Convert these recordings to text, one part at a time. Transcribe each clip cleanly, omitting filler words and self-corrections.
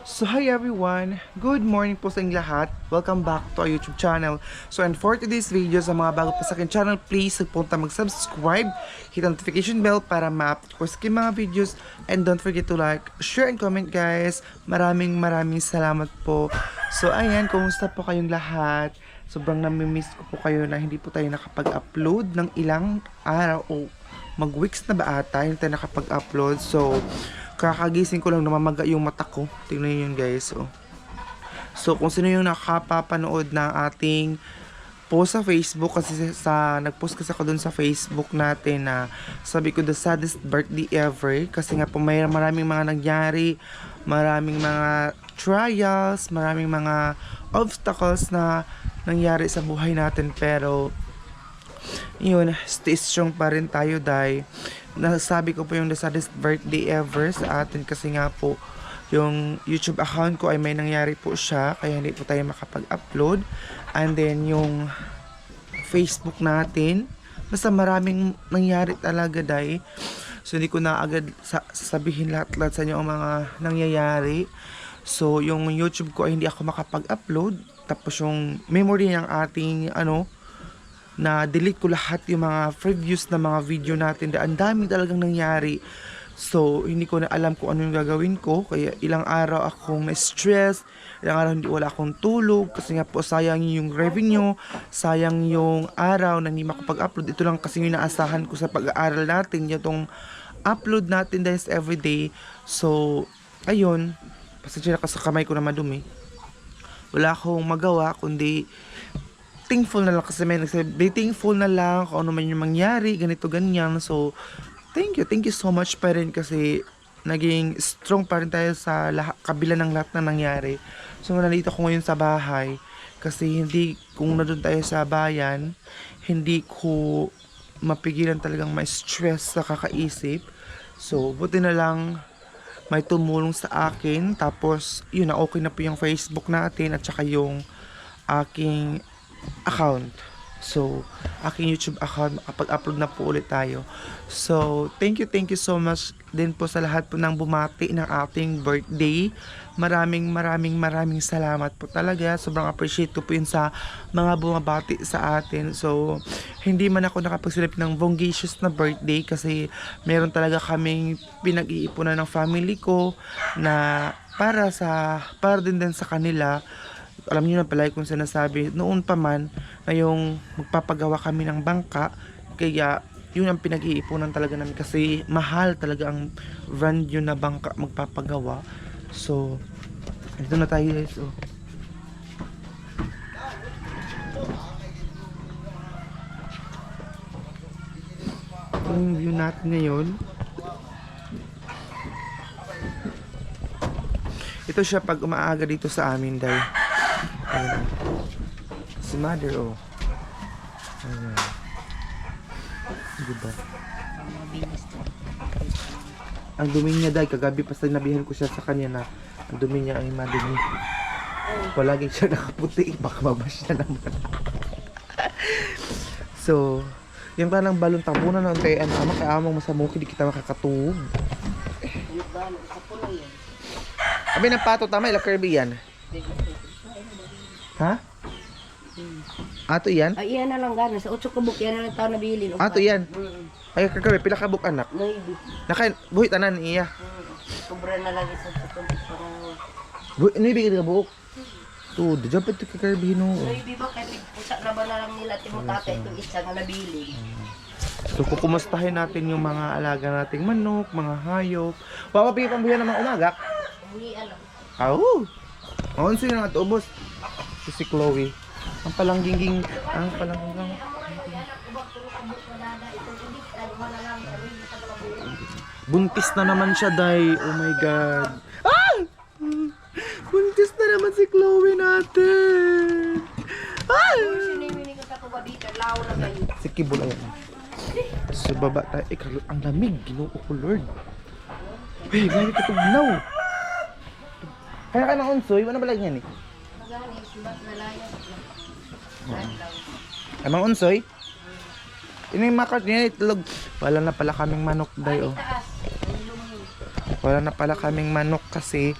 So hi everyone, good morning po sa inyong lahat. Welcome back to our YouTube channel. So and for today's video, sa mga bago pa sa akin channel, please punta mag-subscribe, hit notification bell para ma-update ko sa aking mga videos, and don't forget to like, share, and comment guys. Maraming salamat po. So ayan, kumusta po kayong lahat? Sobrang namimiss ko po kayo na hindi po tayo nakapag-upload ng ilang araw o mag-weeks na ba ata, hindi tayo nakapag-upload. So kakagising ko lang, namamaga yung mata ko. Tingnan nyo yun guys. So kung sino yung nakapapanood ng ating post sa Facebook, kasi nag-post kasi ako dun sa Facebook natin na sabi ko the saddest birthday ever, kasi nga po maraming mga nangyari, maraming mga trials, maraming mga obstacles na nangyari sa buhay natin, pero yun, stay strong pa rin tayo dahil nasabi ko po yung the saddest birthday ever sa atin, kasi nga po yung YouTube account ko ay may nangyari po siya kaya hindi po tayo makapag-upload, and then yung Facebook natin basta maraming nangyari talaga dahil, so hindi ko na agad sabihin lahat sa inyo ang mga nangyayari. So yung YouTube ko ay hindi ako makapag-upload, tapos yung memory ng ating na delete ko lahat yung mga previews na mga video natin dahil ang dami talagang nangyari. So hindi ko na alam kung ano yung gagawin ko, kaya ilang araw akong na-stress, ilang araw hindi wala akong tulog, kasi nga po sayang yung revenue, sayang yung araw na hindi makapag-upload. Ito lang kasi yung inaasahan ko sa pag-aaral natin, yung upload natin dahil everyday. So ayun, pasensya na kasi kamay ko na madumi, wala akong magawa kundi thankful na lang, kasi may nagsabi thankful na lang kung ano man yung mangyari, ganito ganyan. So thank you so much pa rin, kasi naging strong pa rin tayo sa kabila ng lahat na nangyari. So nandito ko ngayon sa bahay, kasi kung nandun tayo sa bayan, hindi ko mapigilan talagang ma-stress sa kakaisip. So buti na lang may tumulong sa akin, tapos yun na, okay na po yung Facebook natin at saka yung aking account. So aking YouTube account, makapag-upload na po ulit tayo. So thank you so much din po sa lahat po ng bumati ng ating birthday. Maraming salamat po talaga. Sobrang appreciate ko po yun sa mga bumabati sa atin. So hindi man ako nakapagsilip ng bongacious na birthday, kasi meron talaga kaming pinag-iipunan ng family ko na para din sa kanila. Alam niyo na pala kung sinasabi noon pa man na yung magpapagawa kami ng bangka, kaya yun ang pinag-iipunan talaga namin, kasi mahal talaga ang brand yun na bangka magpapagawa. So ito na tayo guys. Ito yung view natin ngayon. Ito siya pag umaaga dito sa amin dahil si mother ayan, diba ang dumi niya dahil kagabi pa sinabihan ko siya sa kanya na ang dumi niya ay madumi, palagi siya nakaputi, baka mabash na naman. So yung tanang balon tabunan na tayo ama kay amang masamuki, di kita makakatug. Abi ng pato tama ila Kirby yan. Ha? Ato yan? Ay, iyan na lang gano'n. Sa 8 kabuk, yan na lang tao nabili. Ato yan? Ay, kagabi, pila kabuk anak? Maybe. Buhit tanan iya. Sobra na lang isang sekund para... Buhit, ano ibigay ka buhok? To, dyan pa ito kakarbi no. Maybe ba kahit pusa na ba na lang nila timutata itong isa na nabili. So, kukumustahin natin yung mga alaga nating manok, mga hayop. Papapigil pang buyan ng mga umagak. Hindi alam. Aw! Maunso yun ang atubos. Si Chloe. Ang palangging. Buntis na naman siya, day. Oh my God. Ah! Buntis na naman si Chloe natin. Ah! Si Kibul, ayan. So, baba tayo. Ang lamig. Ginoo ko, Lord. Hey, gano'n ka tugnaw. Kaya ka ng unsoy, wala ba lang yan eh? Ay, mga unsoy? Ini yung makart niya, itlog. Wala na pala kaming manok day, oh. Wala na pala kaming manok kasi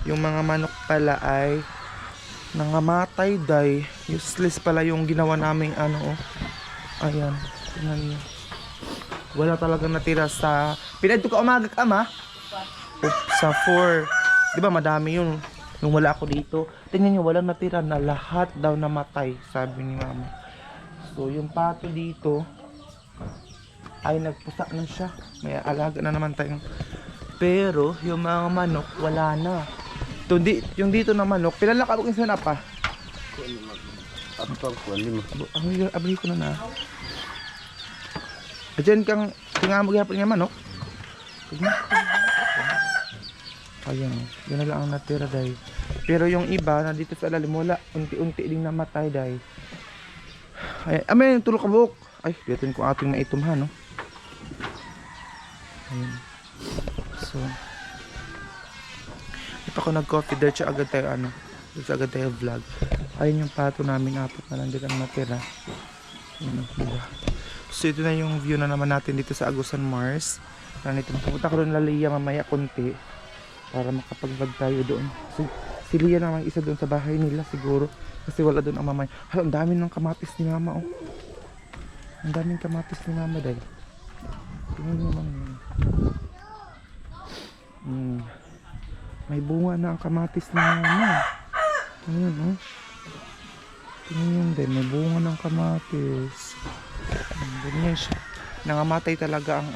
yung mga manok pala ay nangamatay day. Useless pala yung ginawa naming ano oh. Ayan, tingnan niyo. Wala talagang natira sa... Pinadto ka umaga ka ma? Sa 4. Di ba madami yun? Nung wala ako dito. Tingnan niyo, walang natira na lahat daw namatay, sabi ni mama. So yung pato dito ay nagpusa na siya. May alaga na naman tayong... Pero yung mga manok wala na. Yung dito na manok, pilalak ako kinsa na pa. Abri ko na na. Diyan kang tingamog yapon nga manok. Ayan, yun na lang ang natira dahil. Pero yung iba na dito sa ilalim wala, unti-unti ding namatay dahil. Ay, amen, tulog ka buhok. Ay, biyatin ko ating maitumhan, no? Ayan. So, di pa ako nag-coffee, diretso agad tayo, diretso agad tayo vlog. Ayun yung pato namin, 4 na lang din ang natira. Ayan, diba? So, ito na yung view na naman natin dito sa Agusan Mars. Nito, pupunta ko doon Lalaya mamaya konti para makapag-vlog tayo doon. Si Lia naman isa doon sa bahay nila siguro. Kasi wala doon ang mamay. Hala, ang dami ng kamatis ni mama, oh. Ang daming kamatis ni mama, dahil. Tingnan nyo naman yun. May bunga na ang kamatis ni mama. Ayan, oh. Tingnan nyo din, may bunga ng kamatis. Ganyan siya. Nangamatay talaga ang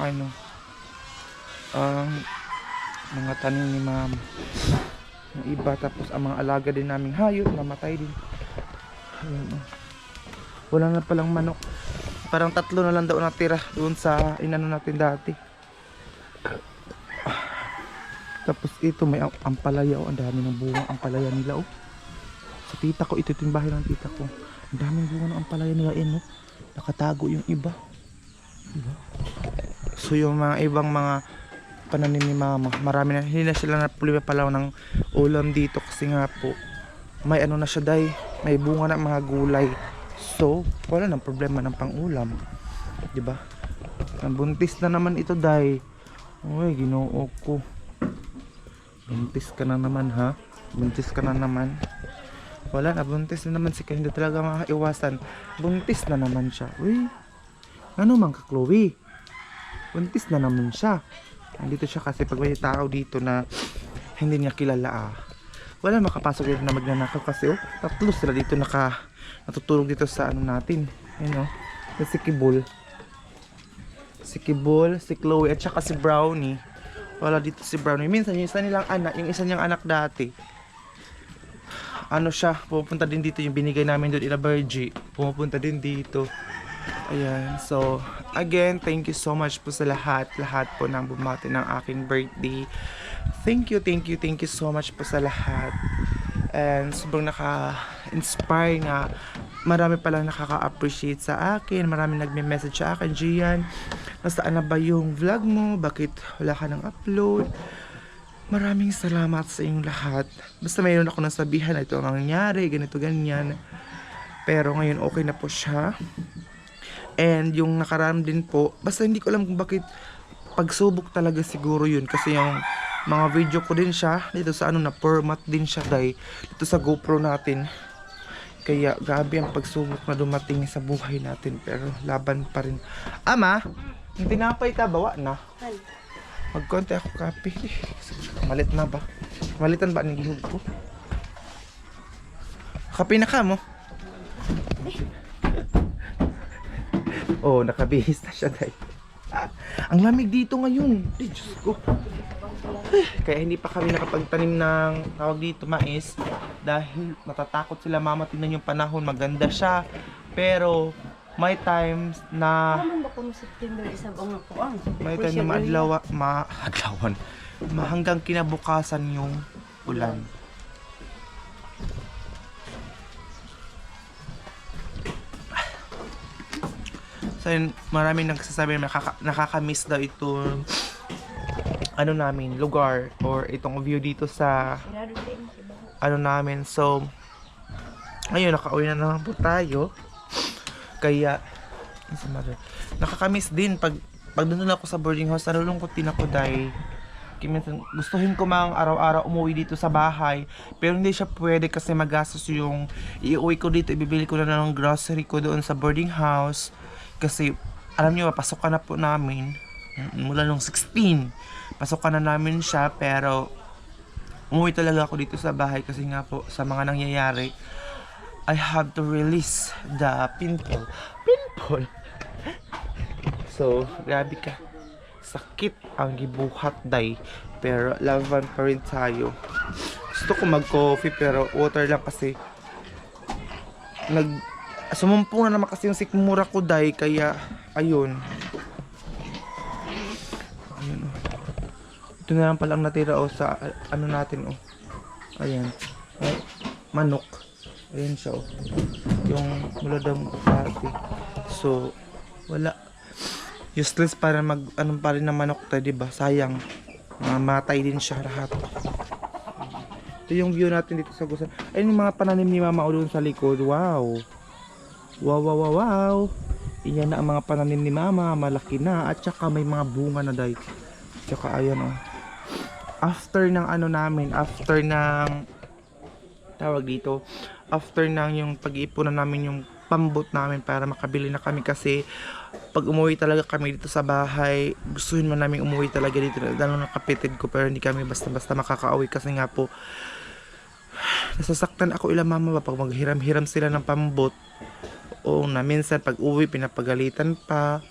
mga tanim ni mama. Yung iba, tapos ang mga alaga din naming hayop namatay din. Ayan, oh. Wala na palang manok. Parang 3 na lang daw natira doon sa inano natin dati. Tapos ito may ampalaya, oh. Ang dami ng bunga ampalaya nila, oh. Sa tita ko, ito yung bahay ng tita ko. Ang daming bunga ng ampalaya nila, oh. Nakatago yung iba, diba? So yung mga ibang mga pananim ni mama, marami na, hindi na sila napulima pala ng ulam dito kasi nga po may na siya day, may bunga na mga gulay. So wala nang problema ng pang-ulam, diba? Buntis na naman ito day. Uy, ginoo ko. Buntis ka na naman, ha? Buntis ka na naman. Wala na, buntis na naman si Kaya, hindi talaga makaiwasan. Buntis na naman siya. Uy, ano man ka, Chloe? Buntis na naman siya. Nandito siya kasi pag may tao dito na hindi niya kilala, wala makapasok dito na magnanakaw kasi, oh, 3 sila dito natutulog dito sa natin. Ayun, oh. Si Kibol. Si Kibol, si Chloe, at saka si Brownie. Wala dito si Brownie. Minsan yung isa nilang anak, yung isa niyang anak dati, siya, pupunta din dito, yung binigay namin doon ila Virgie, pumupunta din dito. Ayan, so again, thank you so much po sa lahat po nang bumati ng aking birthday. Thank you so much po sa lahat. And sobrang naka-inspire na marami palang nakaka-appreciate sa akin, marami nagme-message sa akin, Gian, nasaan na ba yung vlog mo, bakit wala ka ng upload? Maraming salamat sa inyong lahat. Basta mayroon ako nasabihan na ito ang nangyari, ganito, ganyan. Pero ngayon okay na po siya. And yung nakaraan din po, basta hindi ko alam kung bakit pagsubok talaga siguro yun. Kasi yung mga video ko din siya, dito sa na format din siya dahil dito sa GoPro natin. Kaya gabi ang pagsubok na dumating sa buhay natin. Pero laban pa rin. Ama, yung tinapay ta, bawa na. Magkonti ako kape. Malit na ba? Malitan ba ang gihog ko? Kape na ka mo? Oh, nakabihis na siya dahil. Ang lamig dito ngayon. Ay, Diyos ko. Kaya hindi pa kami nakapagtanim ng tawag dito mais. Dahil natatakot sila mama. Tingnan yung panahon. Maganda siya. Pero may times na Ano ba kung September isa bang kuang? may time na maadlawan. Hanggang kinabukasan yung ulan. So yun, maraming nagsasabi na nakaka-miss daw ito namin, lugar or itong view dito sa namin. So ayun, nakauwi na naman po tayo. Kaya nakaka-miss din pag doon ako sa boarding house, nalulungkot din ako dahil Maski minsan gustuhin ko mang araw-araw umuwi dito sa bahay, pero hindi siya pwede kasi magastos yung iuwi ko dito, ibibili ko na ng grocery ko doon sa boarding house. Kasi alam niyo, pasokan na po namin mula nung 16. Pasokan na namin siya, pero umuwi talaga ako dito sa bahay kasi nga po sa mga nangyayari, I have to release the pimple. So, grabe ka. Sakit ang gibuhat day, pero laban pa rin tayo. Gusto ko mag-coffee pero water lang kasi sumumpong na naman kasi yung sikmura ko day, kaya ayun. Ayun oh. Ito na lang palang natira sa ano natin Ayan. Ay, manok. Ayan siya yung mula daw dati. So wala, useless para ano pa rin ng manok tayo, diba? Sayang, mamatay din siya lahat. Ito yung view natin dito sa Gusan. Ayun yung mga pananim ni Mama doon sa likod. Wow. Wow. Iyan na ang mga pananim ni Mama, malaki na at saka may mga bunga na dahil. Tsaka ayan after ng after ng tawag dito, after ng yung pag-iipunan namin yung pambot namin para makabili na kami, kasi pag umuwi talaga kami dito sa bahay, gustuhin man namin umuwi talaga dito, lalo na kapitid ko, pero hindi kami basta-basta makakauwi kasi nga po nasasaktan ako ila Mama pag maghiram-hiram sila ng pambot. Na minsan pag uwi pinapagalitan pa,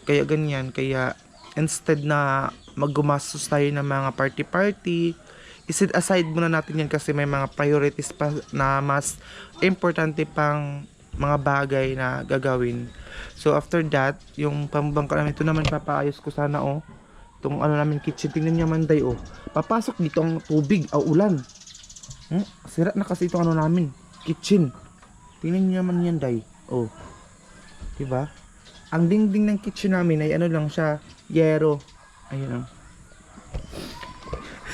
kaya ganyan. Kaya instead na maggumastos tayo ng mga party-party, iset aside muna natin yan kasi may mga priorities pa na mas importante pang mga bagay na gagawin. So after that, yung pambangka namin, ito naman papaayos ko sana itong namin kitchen. Tingnan niyo man day papasok dito ang tubig, ulan. Sira na kasi itong namin kitchen. Tingnan niyo naman yan day. Diba? Ang dingding ng kitchen namin ay lang siya, yero. Ayun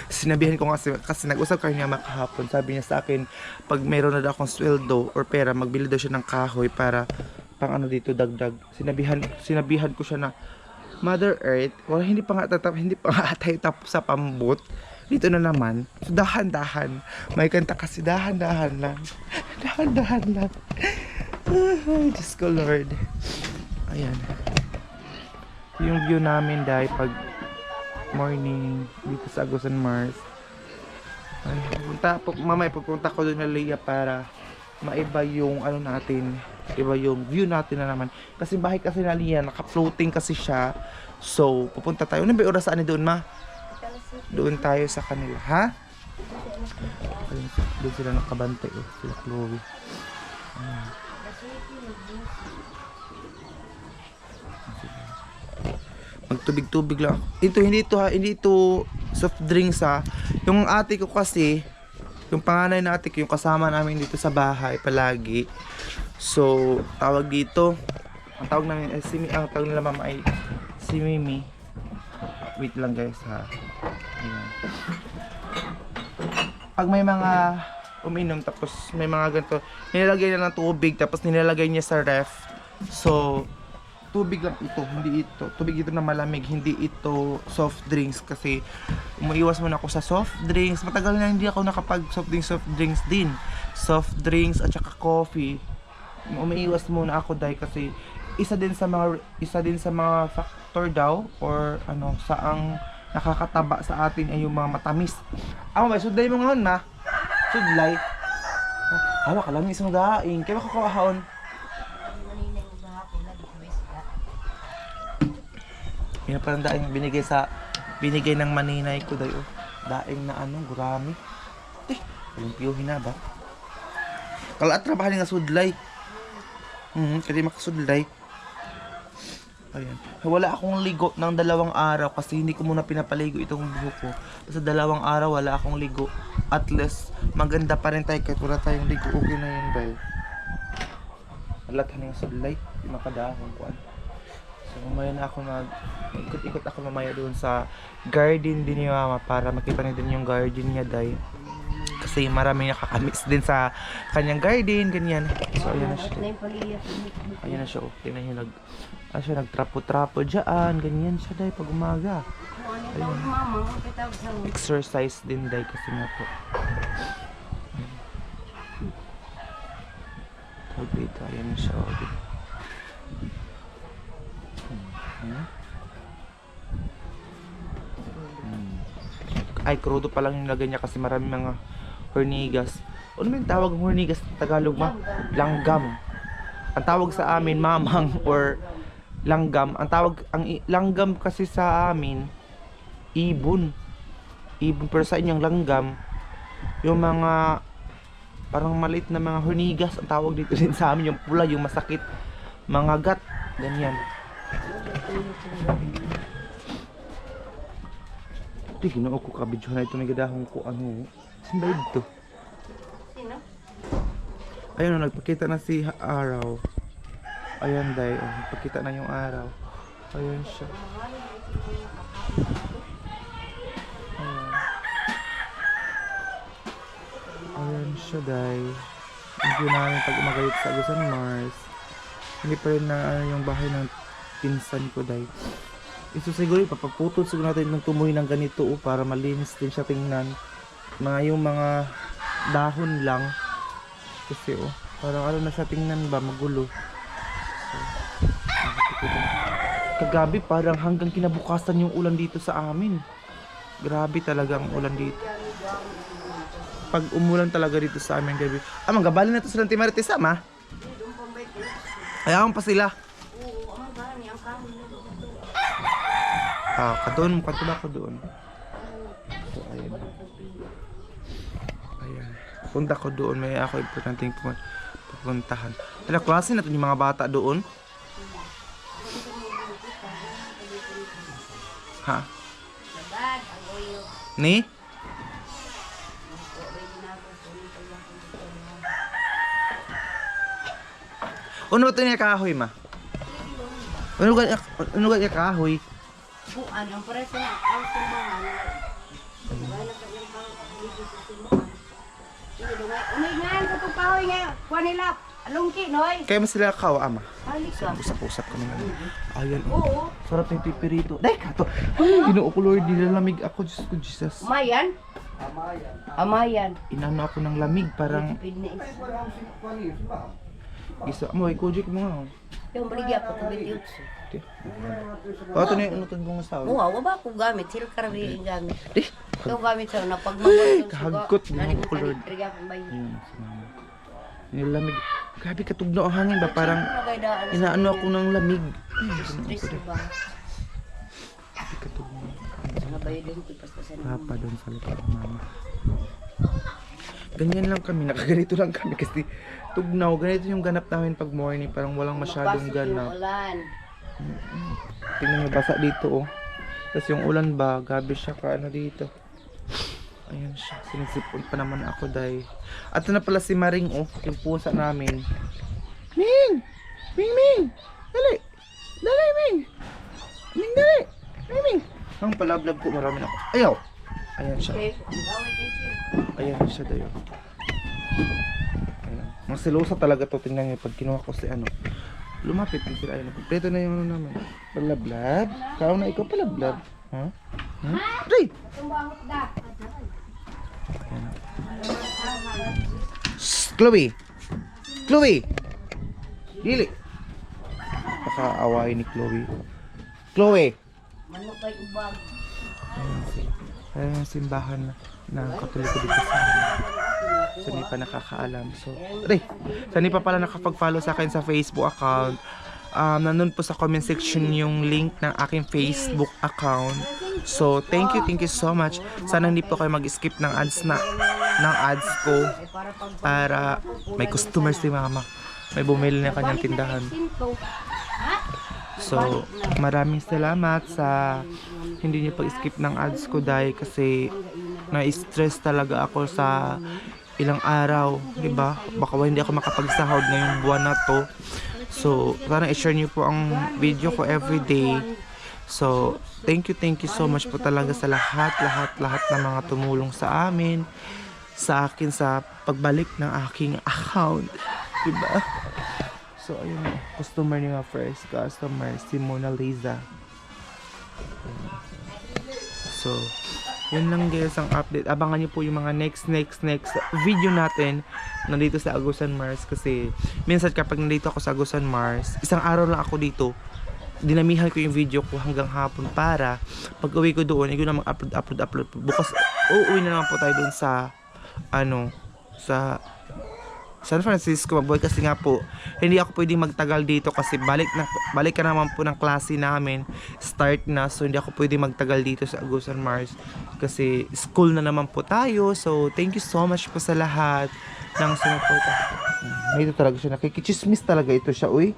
Sinabihan ko kasi nag-usap kami nga makahapon. Sabi niya sa akin, pag meron na daw akong sweldo or pera, magbili daw siya ng kahoy para pang dito dagdag. Sinabihan ko siya na, Mother Earth, hindi pa nga tayo tapos sa pambot. Dito na naman. So, dahan-dahan. May kanta kasi dahan-dahan lang. Dahan-dahan lang. Diyos ko Lord. Ayan. Yung view namin dahil pag morning dito sa Agusan Mars. Mamaya pupunta ko doon na Leia para maiba yung natin, iba yung view natin na naman. Kasi bahay kasi na Leia, naka-floating kasi siya. So, pupunta tayo. Ano ba yung orasan ni doon, Ma? Doon tayo sa kanila, ha? Doon sila nakabantay, sila Chloe. Magtubig-tubig lang. Hindi ito soft drinks Yung ate ko kasi, yung panganay na ate ko, yung kasama namin dito sa bahay palagi. So, tawag dito, ang tawag namin ang tawag nila Mama ay si Mimi. Wait lang guys Ayan. Pag may mga uminom tapos may mga ganito, nilalagay na ng tubig tapos nilalagay niya sa ref. So, tubig lang ito, hindi ito. Tubig ito na malamig, hindi ito soft drinks kasi umiiwas muna ako sa soft drinks. Matagal na hindi ako nakapag soft drinks din. Soft drinks at saka coffee. Umiiwas muna ako dahil kasi isa din sa mga factor daw or saang nakakataba sa atin ay yung mga matamis. May sudlay mo ngayon, Ma. Sudlay. Hala ka lang isang daing. Kaya makakahon. Yan parang daing binigay ng maninay ko dayo. Daing na gurami. Limpyuhin na ba? Kala trabahan nga sudlay. Kaya makasudlay. Ayan. Wala akong ligo ng 2 araw kasi hindi ko muna pinapaligo itong buhok ko. Basta 2 araw wala akong ligo. At least maganda pa rin tayo kahit wala tayong ligo. Okay na yun dahil. Alatan nga sudlay. Di makadahon ko. So mamaya na ako ikot-ikot ako mamaya doon sa garden din ni Mama para makita niya din yung garden niya dahil. Kasi kasi maraming nakakamiss din sa kanyang garden, ganyan. So ayan na siya. Na yung paliya. Ayan na siya, oh. Tingnan nyo, nagtrapo-trapo dyan, ganyan siya dahil pag umaga. Ano yung tawag mama? Ang kitawag sa Exercise din dahil kasi nga po. Tawag dito, ayan na siya, oh. Ay, krudo pa lang yung lagay niya kasi marami mga hornigas. Ano ba yung tawag ng hornigas sa Tagalog ba? Langgam. Ang tawag sa amin, mamang or langgam. Langgam kasi sa amin, ibon. Ibon, pero sa inyong langgam, yung mga parang maliit na mga hornigas, ang tawag dito din sa amin, yung pula, yung masakit. Mga gat, ganyan. Di, ginoo ko kabidyo na ito, may gadahong ko ano. Saan ba ito? Sino? Ayun, nagpakita na si Araw. Ayan, day. Oh, nagpakita na yung araw. Ayan siya. Ayan. Ayan siya, day. Hindi namin pag umagalit sa Agusan Mars. Hindi pa rin na yung bahay ng pinsan ko, day. Ito siguro, papaputol siguro natin ng tumoy ng ganito, oh, para malinis din siya tingnan. Yung mga dahon lang. Kasi, oh, parang ano na siya tingnan ba, magulo. So, kagabi parang hanggang kinabukasan yung ulan dito sa amin. Grabe talaga ang ulan dito. Pag umulan talaga dito sa amin gabi. Manggabali na to sa Timarites, ama. Ayaw pa sila. Oo, ang gani, ang kahoy na doon. Kadun, katula ko doon. So, ayan. Ayan. Punta ko doon, may ako importanteng pupuntahan. Pero klase na yung mga bata doon. Ha? Labad, ang oyo. Ni? Ano ba ito niya kahoy, ma? Ano ba niya kahoy? Buan, ang preso na ang simbahan. Gaya na sa iyong dito sa simbahan. Umingan sa tupahoy nga. Kuha nila. Alungki, noy. Kaya mo sila kawa, ama. Halika. Usap-usap ko naman. Ayan, Oo. sarap yung pipirito. Dahil ka to. Ay, ginoo ko, Lord, nilalamig ako. Diyos ko, Jesus. Amayan? Amayan. Inano ako ng lamig, parang Pinis. isa. Amoy, kujik mo nga. Yung baligya ko, tabit yun. Ito na yung unutod mong asawa. Oo, waba ko gamit. Sila karamihin gamit. Eh, Ito gamit sa na pag mawala Kahagkot, ginoo ko, Lord. Ayun. Ayun, si mama. Nilalamig. Grabe, katugno ang hangin ba? Parang inaano ako ng lamig. Ay, ginoo ko, Lord. Grabe, katugno. Papa doon sa likod ng mama. Ganyan lang kami, nakaganito lang kami kasi tugnaw, ganito yung ganap namin pag morning, parang walang masyadong ganap. Tingnan mo, basa dito, oh. Tapos yung ulan ba, gabi siya ka ano dito. Ayan siya, sinisipon pa naman ako dahil. At ito na pala si Maring, oh, yung pusa namin. Ming! Ming, Ming! Dali! Dali, Ming! Ming, dali! Ming, Ming! Ang palablab ko, marami na ako. Ayaw! Ayan siya. Ayan siya dayo. Ayan. Mga silosa talaga to. Tingnan niyo pag kinuha ko si ano. Lumapit din sila. Ayan. Kompleto na yung ano namin. Palablab. Kao na ikaw palablab. Ha? Hmm? Ray! Ayan. Shhh! Chloe! Chloe! Dili! Nakaawain ni Chloe. Chloe! Manok kay ubag. Ayan sila. Ayan yung simbahan na Katoliko dito sa amin. So, hindi pa nakakaalam. So, Ray, so, hindi pa pala nakapag-follow sa akin sa Facebook account. Nandun po sa comment section yung link ng aking Facebook account. So, thank you so much. Sana hindi po kayo mag-skip ng ads ko para may customers si mama. May bumili na kanyang tindahan. So, maraming salamat sa hindi niyo pag-skip ng ads ko dahil kasi na-stress talaga ako sa ilang araw, di ba? Baka hindi ako makapagsahod ngayong buwan na to. So, sana i-share niyo po ang video ko everyday. So, thank you so much po talaga sa lahat ng mga tumulong sa amin. sa akin sa pagbalik ng aking account. Diba? So, ayun na. Customer niya nga, first customer, si Mona Lisa. So, yun lang guys ang update. Abangan niyo po yung mga next video natin nandito sa Agusan Mars. Kasi, minsan kapag nandito ako sa Agusan Mars, isang araw lang ako dito. Dinamihan ko yung video ko hanggang hapon para pag uwi ko doon, ay ko na mag-upload. Bukas, uuwi na naman po tayo doon sa sa San Francisco, mabuhay, kasi nga po hindi ako pwedeng magtagal dito kasi balik ka naman po ng klase namin, start na, so hindi ako pwedeng magtagal dito sa Agusan Mars kasi school na naman po tayo. So thank you so much po sa lahat ng sumuporta. May ito talaga siya, nakikichismis talaga ito siya, uy.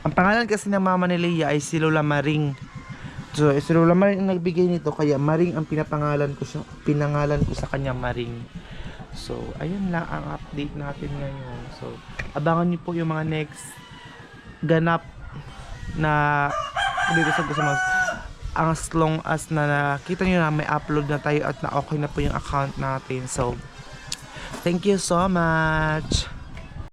Ang pangalan kasi ng mama ni Leia ay si Lola Maring. So si Lola Maring ang nagbigay nito, kaya Maring ang pinangalan ko sa kanya, Maring. So, ayun lang ang update natin ngayon. So, abangan niyo po yung mga next ganap na dito sa Gusamas. As long as na nakita niyo na may upload na tayo at na okay na po yung account natin. So, thank you so much!